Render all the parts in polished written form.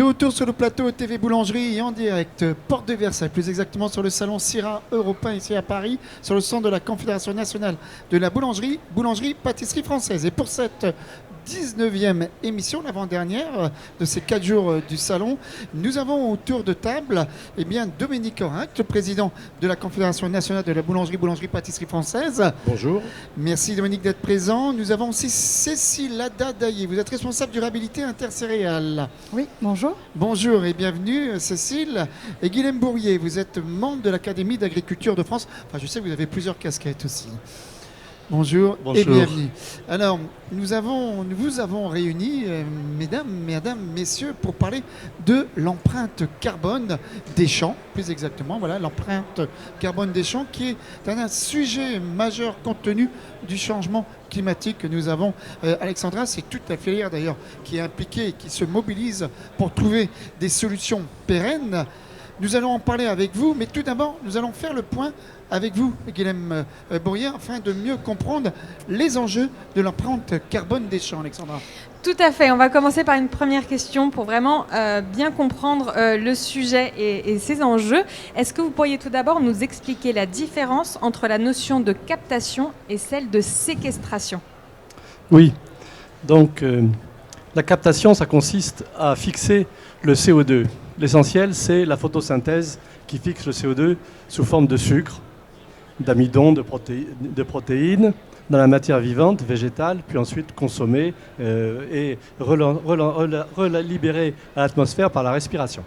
retour sur le plateau TV Boulangerie et en direct, porte de Versailles, plus exactement sur le salon Syrah Européen ici à Paris, sur le stand de la Confédération nationale de la boulangerie, pâtisserie française. Et pour cette 19e émission, l'avant-dernière de ces 4 jours du salon, nous avons autour de table Dominique Orac, le président de la Confédération nationale de la boulangerie, pâtisserie française. Bonjour. Merci Dominique d'être présent. Nous avons aussi Cécile Lada-Daillé, vous êtes responsable durabilité intercéréale. Oui, bonjour. Bonjour et bienvenue Cécile. Et Guilhem Bourrier, vous êtes membre de l'Académie d'agriculture de France. Enfin, je sais que vous avez plusieurs casquettes aussi. Bonjour, et bienvenue. Alors, nous vous avons réunis, mesdames, messieurs, pour parler de l'empreinte carbone des champs, plus exactement, voilà, l'empreinte carbone des champs qui est un sujet majeur compte tenu du changement climatique que nous avons. Alexandra, c'est toute la filière d'ailleurs qui est impliquée et qui se mobilise pour trouver des solutions pérennes. Nous allons en parler avec vous, mais tout d'abord, nous allons faire le point avec vous, Guilhem Bourrier, afin de mieux comprendre les enjeux de l'empreinte carbone des champs, Alexandra. Tout à fait. On va commencer par une première question pour vraiment bien comprendre le sujet et ses enjeux. Est-ce que vous pourriez tout d'abord nous expliquer la différence entre la notion de captation et celle de séquestration ? Oui. Donc, la captation, ça consiste à fixer le CO2. L'essentiel, c'est la photosynthèse qui fixe le CO2 sous forme de sucre, d'amidon, de protéines, dans la matière vivante, végétale, puis ensuite consommée et relibérée à l'atmosphère par la respiration.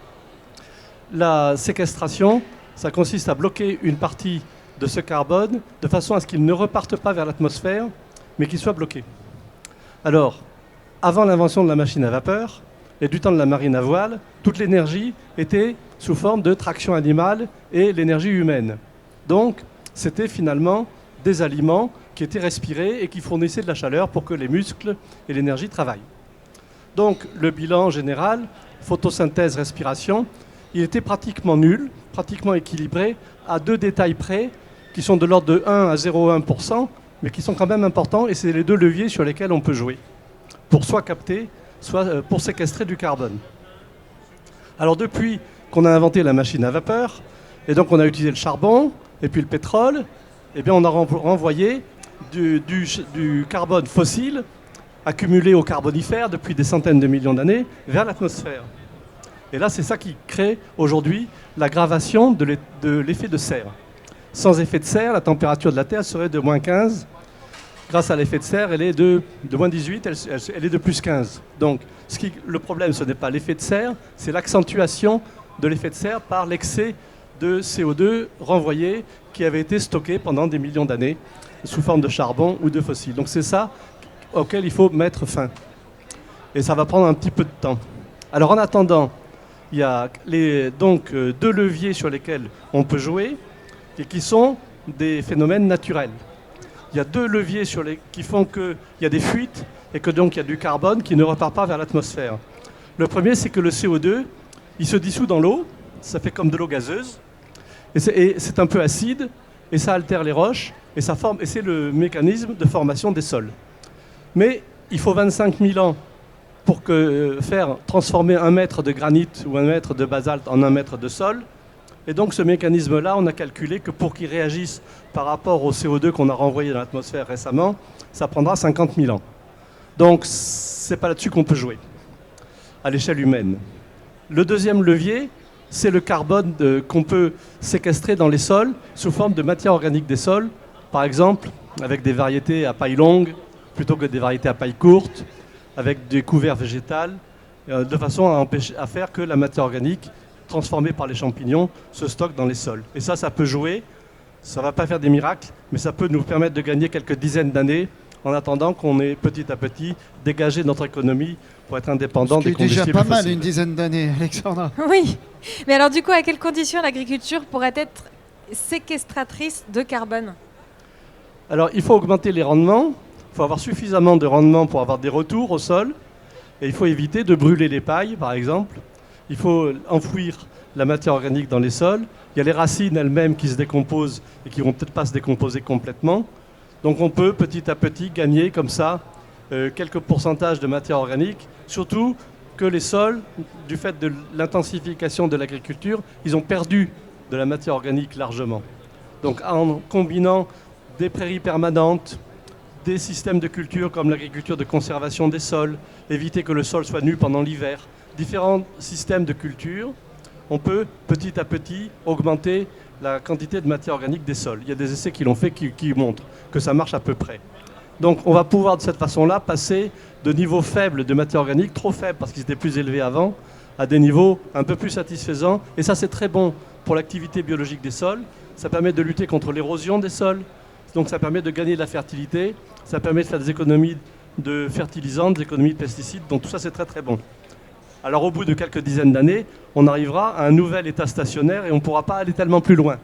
La séquestration, ça consiste à bloquer une partie de ce carbone de façon à ce qu'il ne reparte pas vers l'atmosphère, mais qu'il soit bloqué. Alors, avant l'invention de la machine à vapeur et du temps de la marine à voile, toute l'énergie était sous forme de traction animale et l'énergie humaine. Donc, c'était finalement des aliments qui étaient respirés et qui fournissaient de la chaleur pour que les muscles et l'énergie travaillent. Donc le bilan général, photosynthèse, respiration, il était pratiquement nul, pratiquement équilibré, à 2 détails près, qui sont de l'ordre de 1 à 0,1%, mais qui sont quand même importants, et c'est les 2 leviers sur lesquels on peut jouer, pour soit capter, soit pour séquestrer du carbone. Alors depuis qu'on a inventé la machine à vapeur, et donc on a utilisé le charbon, et puis le pétrole, eh bien on a renvoyé du carbone fossile accumulé au carbonifère depuis des centaines de millions d'années vers l'atmosphère. Et là, c'est ça qui crée aujourd'hui l'aggravation de l'effet de serre. Sans effet de serre, la température de la Terre serait de moins 15. Grâce à l'effet de serre, elle est de moins 18, elle est de plus 15. Donc le problème, ce n'est pas l'effet de serre, c'est l'accentuation de l'effet de serre par l'excès de CO2 renvoyé qui avait été stocké pendant des millions d'années sous forme de charbon ou de fossiles. Donc c'est ça auquel il faut mettre fin. Et ça va prendre un petit peu de temps. Alors en attendant, il y a donc 2 leviers sur lesquels on peut jouer et qui sont des phénomènes naturels. Il y a 2 leviers qui font qu'il y a des fuites et que donc il y a du carbone qui ne repart pas vers l'atmosphère. Le premier, c'est que le CO2, il se dissout dans l'eau, ça fait comme de l'eau gazeuse, et c'est un peu acide, et ça altère les roches, et c'est le mécanisme de formation des sols. Mais il faut 25 000 ans pour faire transformer 1 mètre de granit ou 1 mètre de basalte en 1 mètre de sol. Et donc ce mécanisme-là, on a calculé que pour qu'il réagisse par rapport au CO2 qu'on a renvoyé dans l'atmosphère récemment, ça prendra 50 000 ans. Donc c'est pas là-dessus qu'on peut jouer, à l'échelle humaine. Le deuxième levier, c'est le carbone qu'on peut séquestrer dans les sols sous forme de matière organique des sols, par exemple avec des variétés à paille longue plutôt que des variétés à paille courte, avec des couverts végétales, de façon à faire que la matière organique transformée par les champignons se stocke dans les sols. Et ça peut jouer, ça ne va pas faire des miracles, mais ça peut nous permettre de gagner quelques dizaines d'années en attendant qu'on ait petit à petit dégagé notre économie pour être indépendant des combustibles fossiles. C'est déjà pas mal, une dizaine d'années, Alexandra. Oui, mais alors du coup, à quelles conditions l'agriculture pourrait être séquestratrice de carbone ? Alors, il faut augmenter les rendements, il faut avoir suffisamment de rendement pour avoir des retours au sol, et il faut éviter de brûler les pailles, par exemple. Il faut enfouir la matière organique dans les sols. Il y a les racines elles-mêmes qui se décomposent et qui ne vont peut-être pas se décomposer complètement. Donc on peut petit à petit gagner comme ça quelques pourcentages de matière organique, surtout que les sols, du fait de l'intensification de l'agriculture, ils ont perdu de la matière organique largement. Donc en combinant des prairies permanentes, des systèmes de culture comme l'agriculture de conservation des sols, éviter que le sol soit nu pendant l'hiver, différents systèmes de culture, on peut petit à petit augmenter la quantité de matière organique des sols. Il y a des essais qui l'ont fait qui montrent que ça marche à peu près. Donc on va pouvoir de cette façon-là passer de niveaux faibles de matière organique, trop faibles parce qu'ils étaient plus élevés avant, à des niveaux un peu plus satisfaisants. Et ça, c'est très bon pour l'activité biologique des sols. Ça permet de lutter contre l'érosion des sols. Donc ça permet de gagner de la fertilité. Ça permet de faire des économies de fertilisants, des économies de pesticides. Donc tout ça, c'est très très bon. Alors au bout de quelques dizaines d'années, on arrivera à un nouvel état stationnaire et on ne pourra pas aller tellement plus loin.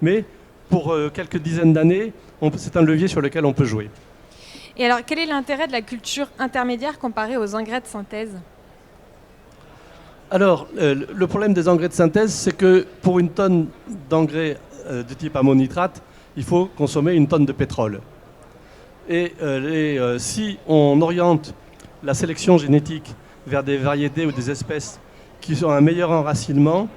Mais pour quelques dizaines d'années, c'est un levier sur lequel on peut jouer. Et alors, quel est l'intérêt de la culture intermédiaire comparée aux engrais de synthèse ? Alors, le problème des engrais de synthèse, c'est que pour une tonne d'engrais de type ammonitrate, il faut consommer une tonne de pétrole. Et si on oriente la sélection génétique vers des variétés ou des espèces qui ont un meilleur enracinement,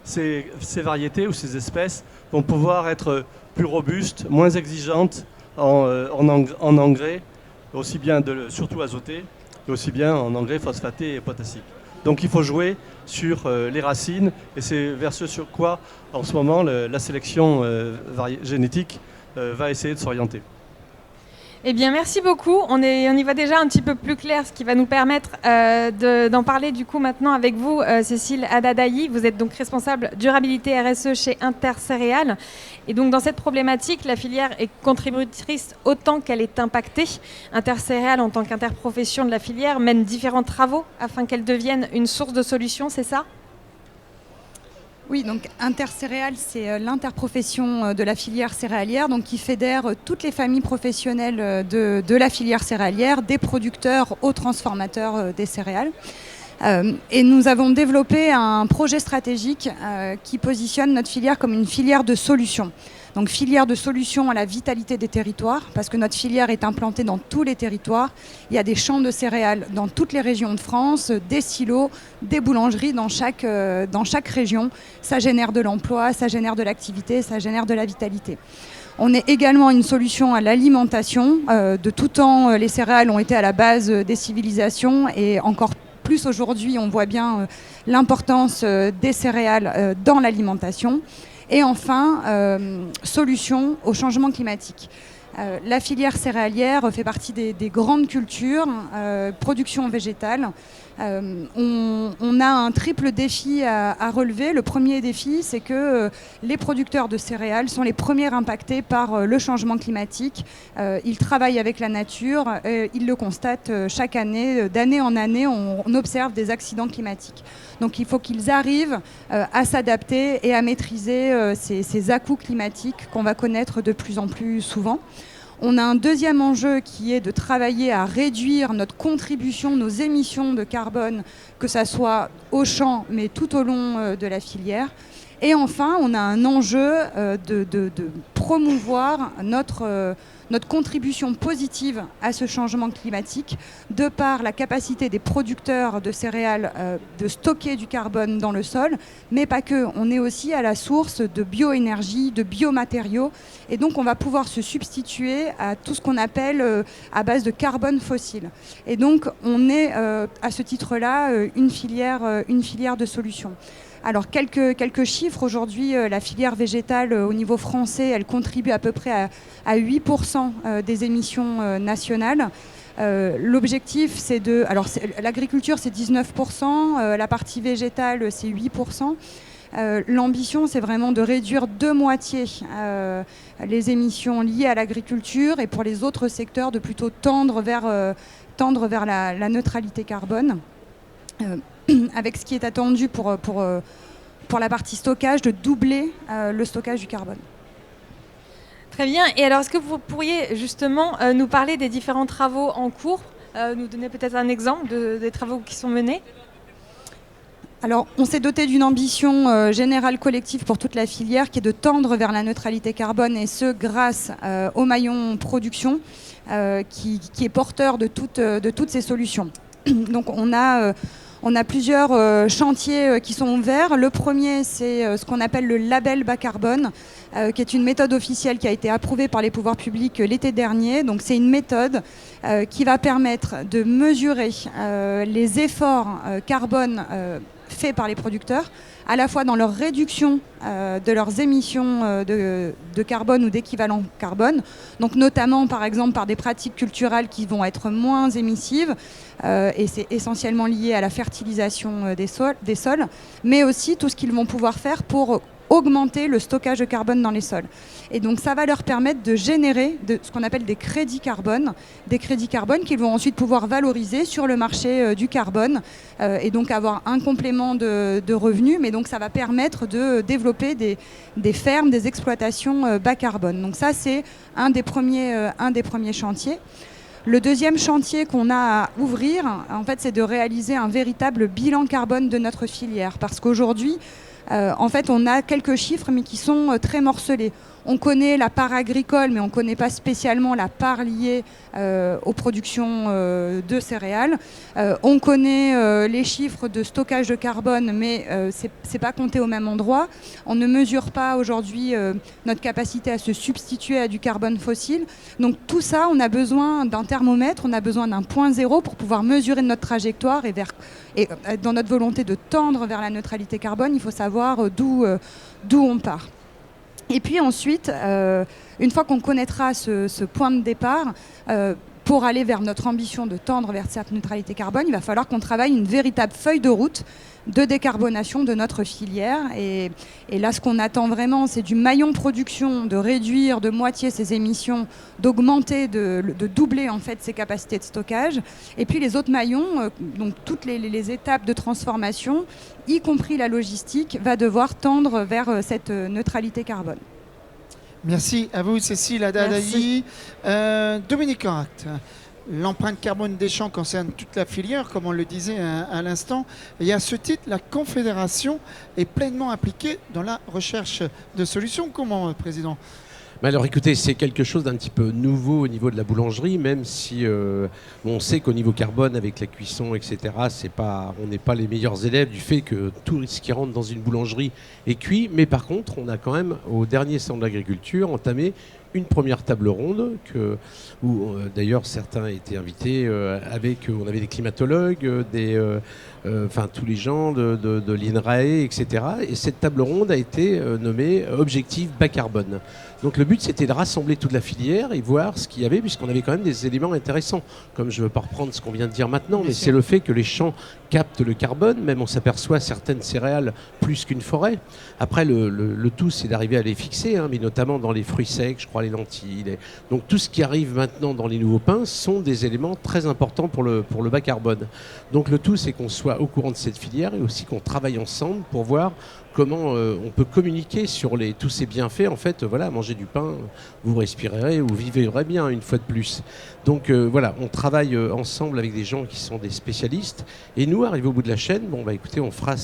ces variétés ou ces espèces vont pouvoir être plus robustes, moins exigeantes en engrais, aussi bien surtout azotés, et aussi bien en engrais phosphatés et potassiques. Donc il faut jouer sur les racines, et c'est vers ce sur quoi, en ce moment, la sélection génétique va essayer de s'orienter. Eh bien, merci beaucoup. On y voit déjà un petit peu plus clair, ce qui va nous permettre d'en parler du coup maintenant avec vous, Cécile Adadayi. Vous êtes donc responsable durabilité RSE chez Intercéréales. Et donc dans cette problématique, la filière est contributrice autant qu'elle est impactée. Intercéréales, en tant qu'interprofession de la filière, mène différents travaux afin qu'elle devienne une source de solutions, c'est ça ? Oui, donc Intercéréales, c'est l'interprofession de la filière céréalière, donc qui fédère toutes les familles professionnelles de la filière céréalière, des producteurs aux transformateurs des céréales. Et nous avons développé un projet stratégique qui positionne notre filière comme une filière de solutions. Donc filière de solutions à la vitalité des territoires, parce que notre filière est implantée dans tous les territoires. Il y a des champs de céréales dans toutes les régions de France, des silos, des boulangeries dans chaque région. Ça génère de l'emploi, ça génère de l'activité, ça génère de la vitalité. On est également une solution à l'alimentation. De tout temps, les céréales ont été à la base des civilisations et encore plus aujourd'hui, on voit bien l'importance des céréales dans l'alimentation. Et enfin, solution au changement climatique. La filière céréalière fait partie des grandes cultures, production végétale. On a un triple défi à relever. Le premier défi, c'est que les producteurs de céréales sont les premiers impactés par le changement climatique. Ils travaillent avec la nature, ils le constatent chaque année. D'année en année, on observe des accidents climatiques. Donc il faut qu'ils arrivent à s'adapter et à maîtriser ces à-coups climatiques qu'on va connaître de plus en plus souvent. On a un deuxième enjeu qui est de travailler à réduire notre contribution, nos émissions de carbone, que ça soit au champ, mais tout au long de la filière. Et enfin, on a un enjeu de promouvoir notre contribution positive à ce changement climatique, de par la capacité des producteurs de céréales de stocker du carbone dans le sol, mais pas que. On est aussi à la source de bioénergie, de biomatériaux, et donc on va pouvoir se substituer à tout ce qu'on appelle à base de carbone fossile. Et donc on est à ce titre-là une filière de solutions. Alors quelques chiffres. Aujourd'hui, la filière végétale au niveau français, elle contribue à peu près à 8% des émissions nationales. L'objectif, c'est l'agriculture, c'est 19%, la partie végétale, c'est 8%. L'ambition, c'est vraiment de réduire de moitié les émissions liées à l'agriculture, et pour les autres secteurs, de plutôt tendre vers la neutralité carbone. Avec ce qui est attendu pour la partie stockage, de doubler le stockage du carbone. Très bien. Et alors, est-ce que vous pourriez justement nous parler des différents travaux en cours, nous donner peut-être un exemple des travaux qui sont menés ? Alors, on s'est doté d'une ambition générale collective pour toute la filière, qui est de tendre vers la neutralité carbone, et ce, grâce au maillon production, qui est porteur de toutes ces solutions. Donc, on On a plusieurs chantiers qui sont ouverts. Le premier, c'est ce qu'on appelle le label bas carbone, qui est une méthode officielle qui a été approuvée par les pouvoirs publics l'été dernier. Donc c'est une méthode qui va permettre de mesurer les efforts carbone faits par les producteurs, à la fois dans leur réduction de leurs émissions de carbone ou d'équivalent carbone, donc notamment par exemple par des pratiques culturelles qui vont être moins émissives, et c'est essentiellement lié à la fertilisation des sols, mais aussi tout ce qu'ils vont pouvoir faire pour augmenter le stockage de carbone dans les sols. Et donc ça va leur permettre de générer ce qu'on appelle des crédits carbone qu'ils vont ensuite pouvoir valoriser sur le marché du carbone, et donc avoir un complément de revenus, mais donc ça va permettre de développer des fermes, des exploitations bas carbone. Donc ça, c'est un des premiers chantiers. Le deuxième chantier qu'on a à ouvrir, en fait, c'est de réaliser un véritable bilan carbone de notre filière, parce qu'aujourd'hui, en fait, on a quelques chiffres, mais qui sont très morcelés. On connaît la part agricole, mais on ne connaît pas spécialement la part liée aux productions de céréales. On connaît les chiffres de stockage de carbone, mais ce n'est pas compté au même endroit. On ne mesure pas aujourd'hui notre capacité à se substituer à du carbone fossile. Donc tout ça, on a besoin d'un thermomètre, on a besoin d'un point zéro pour pouvoir mesurer notre trajectoire et dans notre volonté de tendre vers la neutralité carbone, il faut savoir d'où on part. Et puis ensuite, une fois qu'on connaîtra ce point de départ, pour aller vers notre ambition de tendre vers cette neutralité carbone, il va falloir qu'on travaille une véritable feuille de route de décarbonation de notre filière. Et là, ce qu'on attend vraiment, c'est du maillon production, de réduire de moitié ses émissions, d'augmenter, de doubler en fait ses capacités de stockage. Et puis les autres maillons, donc toutes les étapes de transformation, y compris la logistique, va devoir tendre vers cette neutralité carbone. Merci à vous, Cécile Haddadi. Dominique Oract, l'empreinte carbone des champs concerne toute la filière, comme on le disait à l'instant. Et à ce titre, la Confédération est pleinement impliquée dans la recherche de solutions. Comment, Président ? Alors écoutez, c'est quelque chose d'un petit peu nouveau au niveau de la boulangerie, même si on sait qu'au niveau carbone, avec la cuisson, etc., on n'est pas les meilleurs élèves du fait que tout ce qui rentre dans une boulangerie est cuit. Mais par contre, on a quand même, au dernier salon de l'agriculture, entamé une première table ronde où d'ailleurs certains étaient invités on avait des climatologues, tous les gens de l'INRAE, etc. Et cette table ronde a été nommée Objectif bas carbone. Donc le but, c'était de rassembler toute la filière et voir ce qu'il y avait, puisqu'on avait quand même des éléments intéressants. Comme je ne veux pas reprendre ce qu'on vient de dire maintenant, mais c'est le fait que les champs captent le carbone, même on s'aperçoit certaines céréales plus qu'une forêt. Après, le tout, c'est d'arriver à les fixer, mais notamment dans les fruits secs, je crois les lentilles. Donc tout ce qui arrive maintenant dans les nouveaux pains sont des éléments très importants pour le bas carbone. Donc le tout, c'est qu'on soit au courant de cette filière et aussi qu'on travaille ensemble pour voir comment on peut communiquer sur tous ces bienfaits. En fait, manger du pain, vous respirerez ou vivrez bien une fois de plus. Donc on travaille ensemble avec des gens qui sont des spécialistes. Et nous, arrivés au bout de la chaîne, écoutez, on fera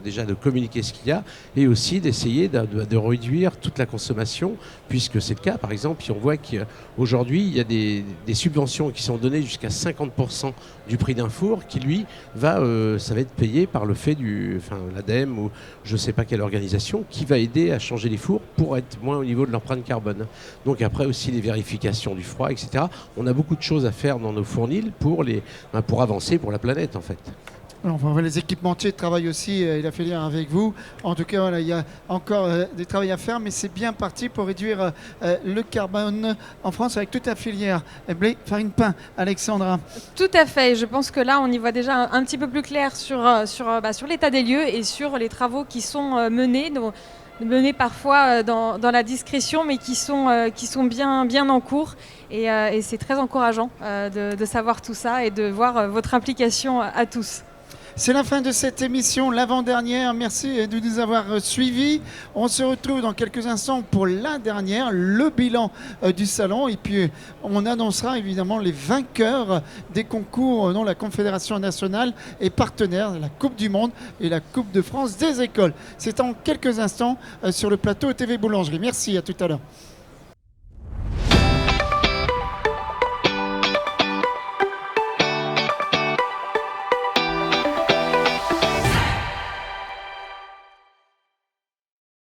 déjà de communiquer ce qu'il y a et aussi d'essayer de réduire toute la consommation, puisque c'est le cas. Par exemple, on voit qu'aujourd'hui, il y a des subventions qui sont données jusqu'à 50% du prix d'un four qui, lui, ça va être payé par le fait l'ADEME ou je ne sais pas quelle organisation qui va aider à changer les fours pour être moins au niveau de l'empreinte carbone. Donc après aussi les vérifications du froid, etc. On a beaucoup de choses à faire dans nos fournils pour avancer pour la planète en fait. Alors, les équipementiers travaillent aussi et la filière avec vous. En tout cas, il y a encore des travaux à faire, mais c'est bien parti pour réduire le carbone en France avec toute la filière. Blé, farine, pain. Alexandra. Tout à fait. Je pense que là, on y voit déjà un petit peu plus clair sur l'état des lieux et sur les travaux qui sont menés parfois dans la discrétion, mais qui sont bien en cours. Et c'est très encourageant de savoir tout ça et de voir votre implication à tous. C'est la fin de cette émission, l'avant-dernière. Merci de nous avoir suivis. On se retrouve dans quelques instants pour la dernière, le bilan du salon. Et puis, on annoncera évidemment les vainqueurs des concours dont la Confédération nationale est partenaire, la Coupe du Monde et la Coupe de France des écoles. C'est en quelques instants sur le plateau TV Boulangerie. Merci, à tout à l'heure.